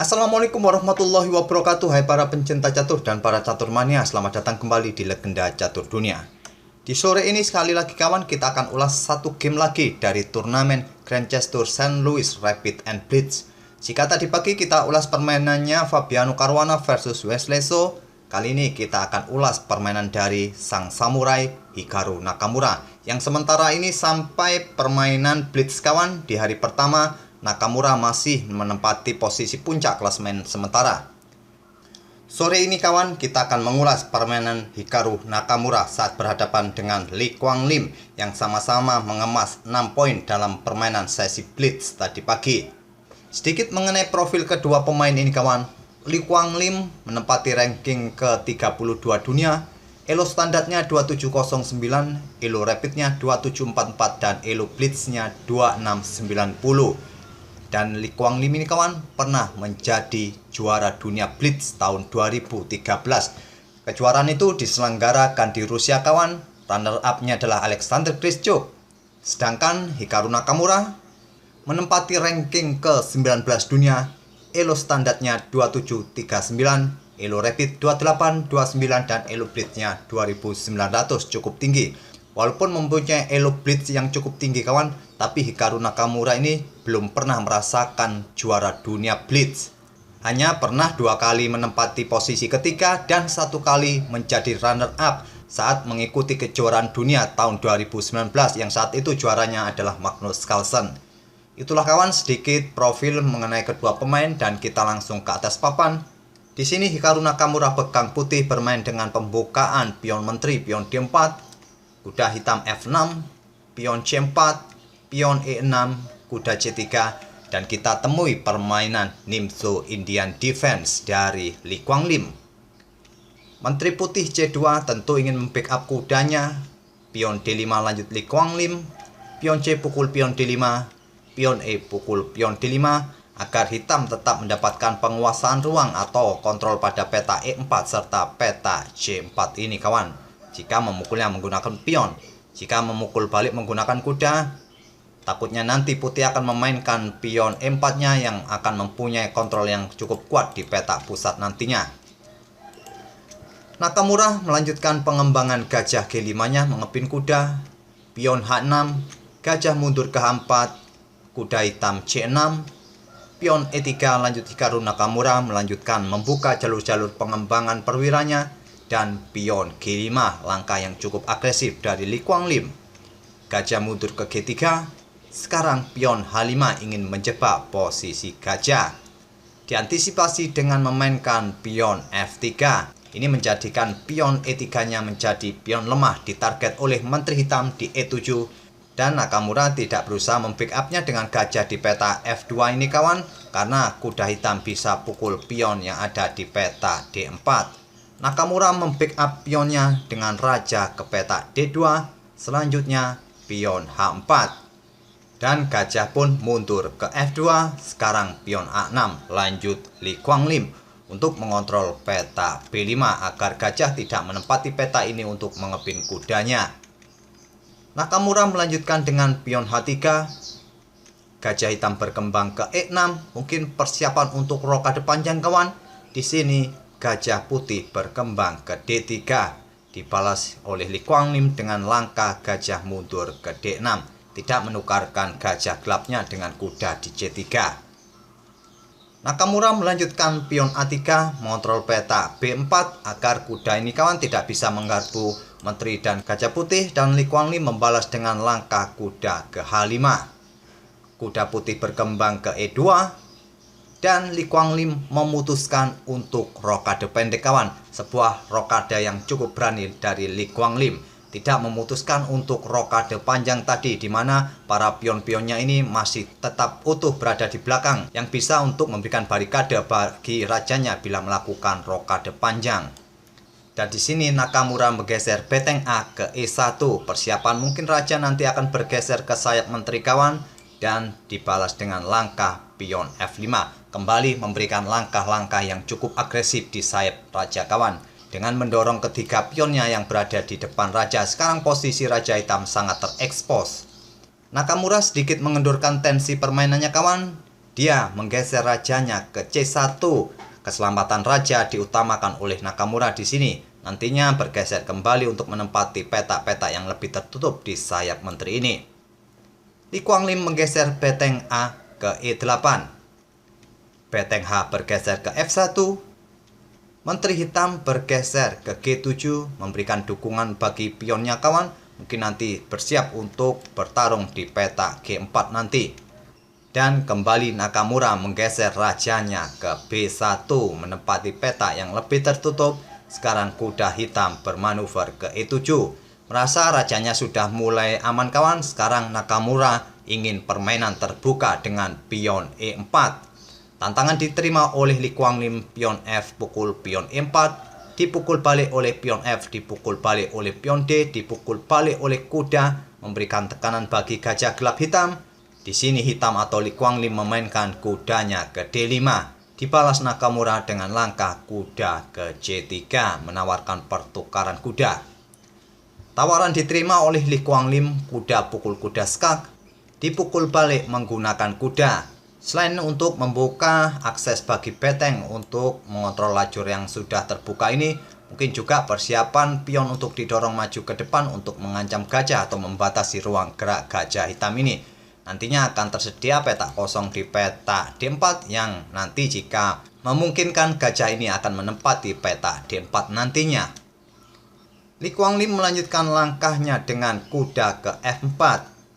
Assalamualaikum warahmatullahi wabarakatuh. Hai para pencinta catur dan para catur mania, selamat datang kembali di Legenda Catur Dunia. Di sore ini sekali lagi kawan, kita akan ulas satu game lagi dari turnamen Grand Chess Tour St. Louis Rapid and Blitz. Jika tadi pagi kita ulas permainannya Fabiano Caruana versus Wesley So, kali ini kita akan ulas permainan dari sang samurai Hikaru Nakamura, yang sementara ini sampai permainan Blitz kawan di hari pertama, Nakamura masih menempati posisi puncak klasemen sementara. Sore ini kawan, kita akan mengulas permainan Hikaru Nakamura saat berhadapan dengan Lee Kwang Lim yang sama-sama mengemas 6 poin dalam permainan sesi Blitz tadi pagi. Sedikit mengenai profil kedua pemain ini kawan. Lee Kwang Lim menempati ranking ke-32 dunia, elo standarnya 2709, elo rapidnya 2744 dan elo blitznya 2690. Dan Lee Kwang Lim ini kawan pernah menjadi juara dunia Blitz tahun 2013. Kejuaraan itu diselenggarakan di Rusia kawan. Runner up-nya adalah Alexander Grischuk. Sedangkan Hikaru Nakamura menempati ranking ke-19 dunia. Elo standarnya 2739, elo rapid 2829 dan elo blitznya 2900, cukup tinggi. Walaupun mempunyai elo blitz yang cukup tinggi kawan, tapi Hikaru Nakamura ini belum pernah merasakan juara dunia Blitz. Hanya pernah 2 kali menempati posisi ketiga dan 1 kali menjadi runner up saat mengikuti kejuaraan dunia tahun 2019 yang saat itu juaranya adalah Magnus Carlsen. Itulah kawan sedikit profil mengenai kedua pemain dan kita langsung ke atas papan. Di sini Hikaru Nakamura pegang putih bermain dengan pembukaan pion menteri, pion D4, kuda hitam F6, pion C4, pion E6, kuda C3, dan kita temui permainan Nimzo Indian Defense dari Lee Kwang Lim. Menteri putih C2 tentu ingin membackup kudanya, pion D5 lanjut Lee Kwang Lim, pion C pukul pion D5, pion E pukul pion D5, agar hitam tetap mendapatkan penguasaan ruang atau kontrol pada peta E4 serta peta C4 ini kawan. Jika memukulnya menggunakan pion, jika memukul balik menggunakan kuda, takutnya nanti putih akan memainkan pion E4-nya yang akan mempunyai kontrol yang cukup kuat di peta pusat nantinya. Nakamura melanjutkan pengembangan gajah G5-nya mengepin kuda, pion H6, gajah mundur ke H4, kuda hitam C6, pion E3 lanjut Hikaru Nakamura melanjutkan membuka jalur-jalur pengembangan perwiranya, dan pion G5 langkah yang cukup agresif dari Lee Kwang Lim. Gajah mundur ke G3, sekarang pion H5 ingin menjebak posisi gajah. Diantisipasi dengan memainkan pion F3. Ini menjadikan pion E3-nya menjadi pion lemah ditarget oleh menteri hitam di E7. Dan Nakamura tidak berusaha membackup-nya dengan gajah di peta F2 ini kawan, karena kuda hitam bisa pukul pion yang ada di peta D4. Nakamura membackup pionnya dengan raja ke peta D2, selanjutnya pion H4. Dan gajah pun mundur ke F2, sekarang pion A6, lanjut Lee Kwang Lim untuk mengontrol peta B5 agar gajah tidak menempati peta ini untuk mengepin kudanya. Nakamura melanjutkan dengan pion H3, gajah hitam berkembang ke E6, mungkin persiapan untuk rokade panjang kawan. Di sini gajah putih berkembang ke D3, dibalas oleh Lee Kwang Lim dengan langkah gajah mundur ke D6, tidak menukarkan gajah gelapnya dengan kuda di C3. Nakamura melanjutkan pion A3, mengontrol peta B4 agar kuda ini kawan tidak bisa menggarpu menteri dan gajah putih, dan Lee Kwang Lim membalas dengan langkah kuda ke H5. Kuda putih berkembang ke E2, dan Lee Kwang Lim memutuskan untuk rokade pendek kawan. Sebuah rokade yang cukup berani dari Lee Kwang Lim. Tidak memutuskan untuk rokade panjang tadi, di mana para pion-pionnya ini masih tetap utuh berada di belakang, yang bisa untuk memberikan barikade bagi rajanya bila melakukan rokade panjang. Dan di sini Nakamura menggeser beteng A ke E1. Persiapan mungkin raja nanti akan bergeser ke sayap menteri kawan, dan dibalas dengan langkah pion F5. Kembali memberikan langkah-langkah yang cukup agresif di sayap raja kawan, dengan mendorong ketiga pionnya yang berada di depan raja. Sekarang posisi raja hitam sangat terekspos. Nakamura sedikit mengendurkan tensi permainannya kawan. Dia menggeser rajanya ke C1. Keselamatan raja diutamakan oleh Nakamura di sini. Nantinya bergeser kembali untuk menempati petak-petak yang lebih tertutup di sayap menteri ini. Lee Kuan Lim menggeser beteng A ke E8. Beteng H bergeser ke F1. Menteri hitam bergeser ke G7, memberikan dukungan bagi pionnya kawan. Mungkin nanti bersiap untuk bertarung di petak G4 nanti. Dan kembali Nakamura menggeser rajanya ke B1, menempati petak yang lebih tertutup. Sekarang kuda hitam bermanuver ke E7. Merasa rajanya sudah mulai aman kawan. Sekarang Nakamura ingin permainan terbuka dengan pion E4. Tantangan diterima oleh Lee Kuan Lim. Pion F pukul pion E4, dipukul balik oleh pion F, dipukul balik oleh pion D, dipukul balik oleh kuda, memberikan tekanan bagi gajah gelap hitam. Di sini hitam atau Lee Kuan Lim memainkan kudanya ke D5. Dibalas Nakamura dengan langkah kuda ke C3, menawarkan pertukaran kuda. Tawaran diterima oleh Lee Kuan Lim. Kuda pukul kuda skak, dipukul balik menggunakan kuda. Selain untuk membuka akses bagi beteng untuk mengontrol lajur yang sudah terbuka ini, mungkin juga persiapan pion untuk didorong maju ke depan untuk mengancam gajah atau membatasi ruang gerak gajah hitam ini. Nantinya akan tersedia petak kosong di petak D4 yang nanti jika memungkinkan gajah ini akan menempati petak D4 nantinya. Lee Kuan Lim melanjutkan langkahnya dengan kuda ke F4,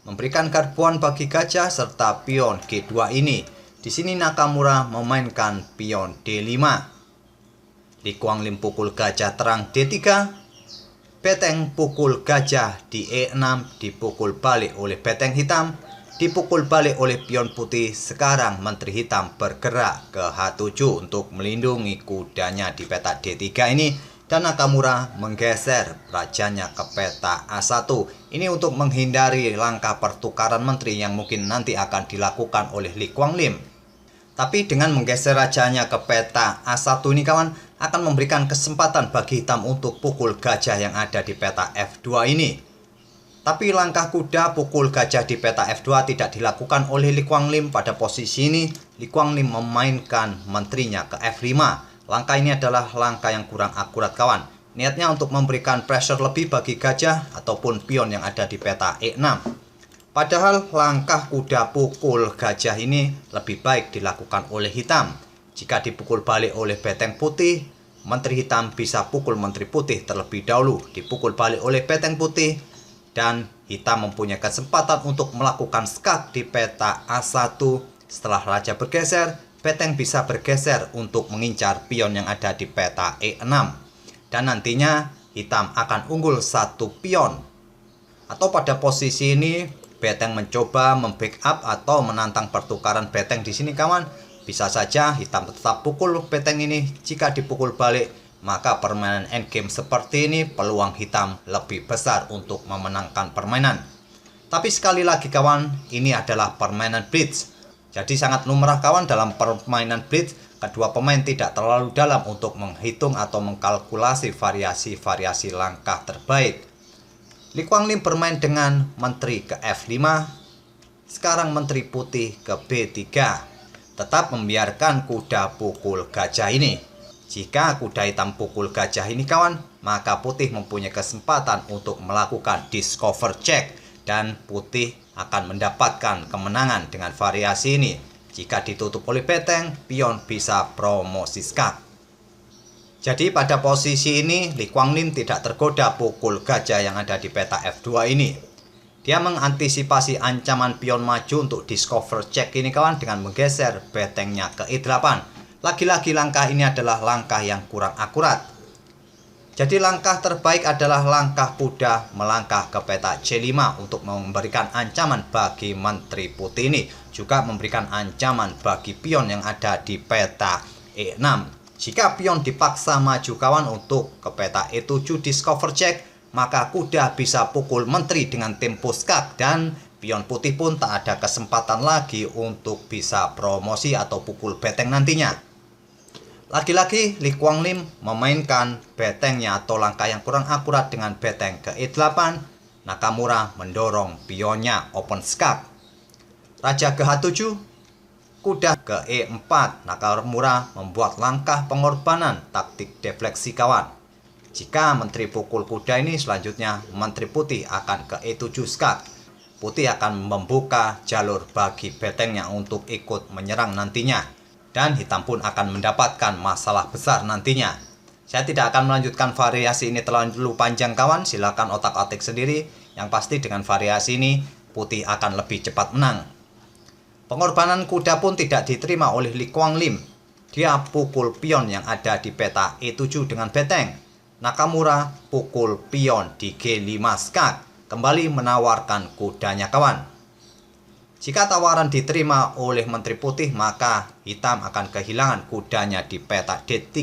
memberikan garbuan bagi gajah serta pion G2 ini. Di sini Nakamura memainkan pion D5. Lee Kuan Lim pukul gajah terang D3. Beteng pukul gajah di E6 dipukul balik oleh beteng hitam, dipukul balik oleh pion putih. Sekarang menteri hitam bergerak ke H7 untuk melindungi kudanya di petak D3 ini. Dan Nakamura menggeser rajanya ke petak A1. Ini untuk menghindari langkah pertukaran menteri yang mungkin nanti akan dilakukan oleh Lee Kuan Lim. Tapi dengan menggeser rajanya ke petak A1 ini kawan, akan memberikan kesempatan bagi hitam untuk pukul gajah yang ada di petak F2 ini. Tapi langkah kuda pukul gajah di petak F2 tidak dilakukan oleh Lee Kuan Lim. Pada posisi ini, Lee Kuan Lim memainkan menterinya ke F5. Langkah ini adalah langkah yang kurang akurat kawan. Niatnya untuk memberikan pressure lebih bagi gajah ataupun pion yang ada di peta E6. Padahal langkah kuda pukul gajah ini lebih baik dilakukan oleh hitam. Jika dipukul balik oleh beteng putih, menteri hitam bisa pukul menteri putih terlebih dahulu. Dipukul balik oleh beteng putih dan hitam mempunyai kesempatan untuk melakukan skak di peta A1. Setelah raja bergeser, beteng bisa bergeser untuk mengincar pion yang ada di peta E6. Dan nantinya hitam akan unggul satu pion. Atau pada posisi ini beteng mencoba membackup atau menantang pertukaran beteng di sini kawan. Bisa saja hitam tetap pukul beteng ini. Jika dipukul balik, maka permainan endgame seperti ini peluang hitam lebih besar untuk memenangkan permainan. Tapi sekali lagi kawan, ini adalah permainan blitz. Jadi sangat lumrah kawan dalam permainan blitz, kedua pemain tidak terlalu dalam untuk menghitung atau mengkalkulasi variasi-variasi langkah terbaik. Lee Kuan Lim bermain dengan menteri ke F5, sekarang menteri putih ke B3. Tetap membiarkan kuda pukul gajah ini. Jika kuda hitam pukul gajah ini kawan, maka putih mempunyai kesempatan untuk melakukan discover check. Dan putih akan mendapatkan kemenangan dengan variasi ini. Jika ditutup oleh beteng, pion bisa promosi skak. Jadi pada posisi ini Lee Kuan Lim tidak tergoda pukul gajah yang ada di peta F2 ini. Dia mengantisipasi ancaman pion maju untuk discover check ini kawan dengan menggeser betengnya ke E8. Lagi-lagi langkah ini adalah langkah yang kurang akurat. Jadi langkah terbaik adalah langkah kuda melangkah ke peta C5 untuk memberikan ancaman bagi menteri putih ini. Juga memberikan ancaman bagi pion yang ada di peta E6. Jika pion dipaksa maju kawan untuk ke peta E7 discover check, maka kuda bisa pukul menteri dengan tempo skak. Dan pion putih pun tak ada kesempatan lagi untuk bisa promosi atau pukul beteng nantinya. Lagi-lagi Lee Kuan Lim memainkan betengnya atau langkah yang kurang akurat dengan beteng ke E8. Nakamura mendorong pionnya open skak. Raja ke H7. kuda ke E4. Nakamura membuat langkah pengorbanan taktik defleksi kawan. Jika menteri pukul kuda ini, selanjutnya menteri putih akan ke E7 skak. Putih akan membuka jalur bagi betengnya untuk ikut menyerang nantinya. Dan hitam pun akan mendapatkan masalah besar nantinya. Saya tidak akan melanjutkan variasi ini terlalu panjang kawan. Silakan otak-atik sendiri. Yang pasti dengan variasi ini putih akan lebih cepat menang. Pengorbanan kuda pun tidak diterima oleh Lee Kwang Lim. Dia pukul pion yang ada di peta E7 dengan beteng. Nakamura pukul pion di G5 skak, kembali menawarkan kudanya kawan. Jika tawaran diterima oleh menteri putih, maka hitam akan kehilangan kudanya di peta D3,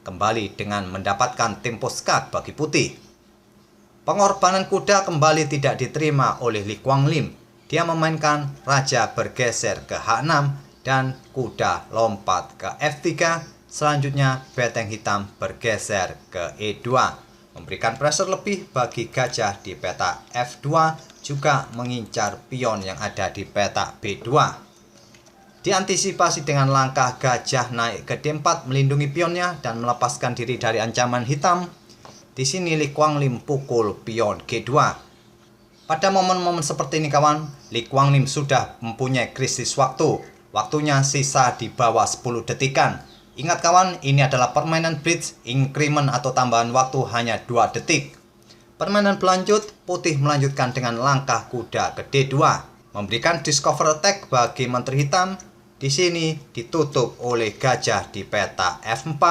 kembali dengan mendapatkan tempo skak bagi putih. Pengorbanan kuda kembali tidak diterima oleh Lee Kwang Lim. Dia memainkan raja bergeser ke H6 dan kuda lompat ke F3. Selanjutnya beteng hitam bergeser ke E2, memberikan pressure lebih bagi gajah di peta F2, juga mengincar pion yang ada di peta B2. Diantisipasi dengan langkah gajah naik ke D4 melindungi pionnya dan melepaskan diri dari ancaman hitam. Di sini Lee Kwang Lim pukul pion G2. Pada momen-momen seperti ini kawan, Lee Kwang Lim sudah mempunyai krisis waktu. Waktunya sisa di bawah 10 detikan. Ingat kawan, ini adalah permainan bridge, increment atau tambahan waktu hanya 2 detik. Permainan berlanjut, putih melanjutkan dengan langkah kuda ke D2, memberikan discover attack bagi menteri hitam. Di sini ditutup oleh gajah di peta F4.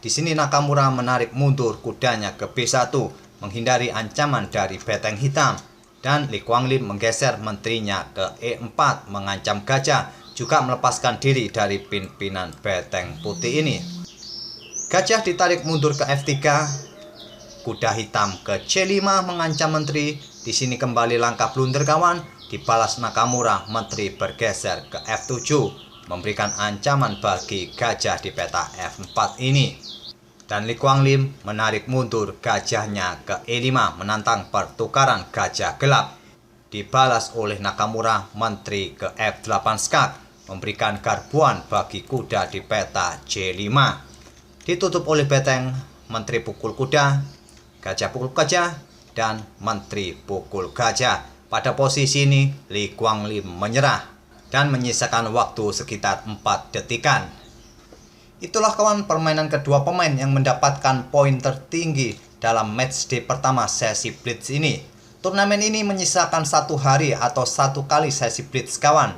Di sini Nakamura menarik mundur kudanya ke B1, menghindari ancaman dari beteng hitam. Dan Lee Kwang Lim menggeser menterinya ke E4, mengancam gajah, juga melepaskan diri dari pimpinan beteng putih ini. Gajah ditarik mundur ke F3, kuda hitam ke C5 mengancam menteri. Di sini kembali langkah blunder kawan, dibalas Nakamura, menteri bergeser ke F7, memberikan ancaman bagi gajah di peta F4 ini. Dan Lee Kwang Lim menarik mundur gajahnya ke E5, menantang pertukaran gajah gelap. Dibalas oleh Nakamura, menteri ke F8 skak, memberikan garbuan bagi kuda di peta C5. Ditutup oleh beteng, menteri pukul kuda, gajah pukul gajah, dan menteri pukul gajah. Pada posisi ini, Lee Kwang Lim menyerah dan menyisakan waktu sekitar 4 detikan. Itulah kawan permainan kedua pemain yang mendapatkan poin tertinggi dalam matchday pertama sesi blitz ini. Turnamen ini menyisakan 1 hari atau 1 kali sesi blitz kawan.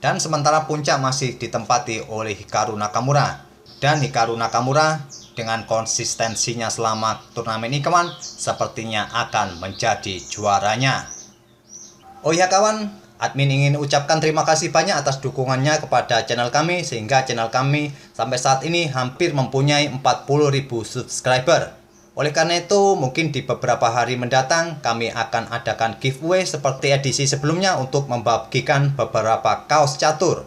Dan sementara puncak masih ditempati oleh Hikaru Nakamura. Dan Hikaru Nakamura dengan konsistensinya selama turnamen ini kawan, sepertinya akan menjadi juaranya. Oh ya kawan, admin ingin ucapkan terima kasih banyak atas dukungannya kepada channel kami, sehingga channel kami sampai saat ini hampir mempunyai 40.000 subscriber. Oleh karena itu, mungkin di beberapa hari mendatang kami akan adakan giveaway seperti edisi sebelumnya untuk membagikan beberapa kaos catur.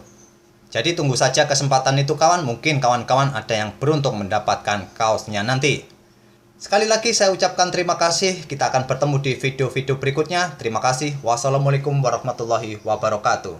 Jadi tunggu saja kesempatan itu kawan, mungkin kawan-kawan ada yang beruntung mendapatkan kaosnya nanti. Sekali lagi saya ucapkan terima kasih, kita akan bertemu di video-video berikutnya. Terima kasih, wassalamualaikum warahmatullahi wabarakatuh.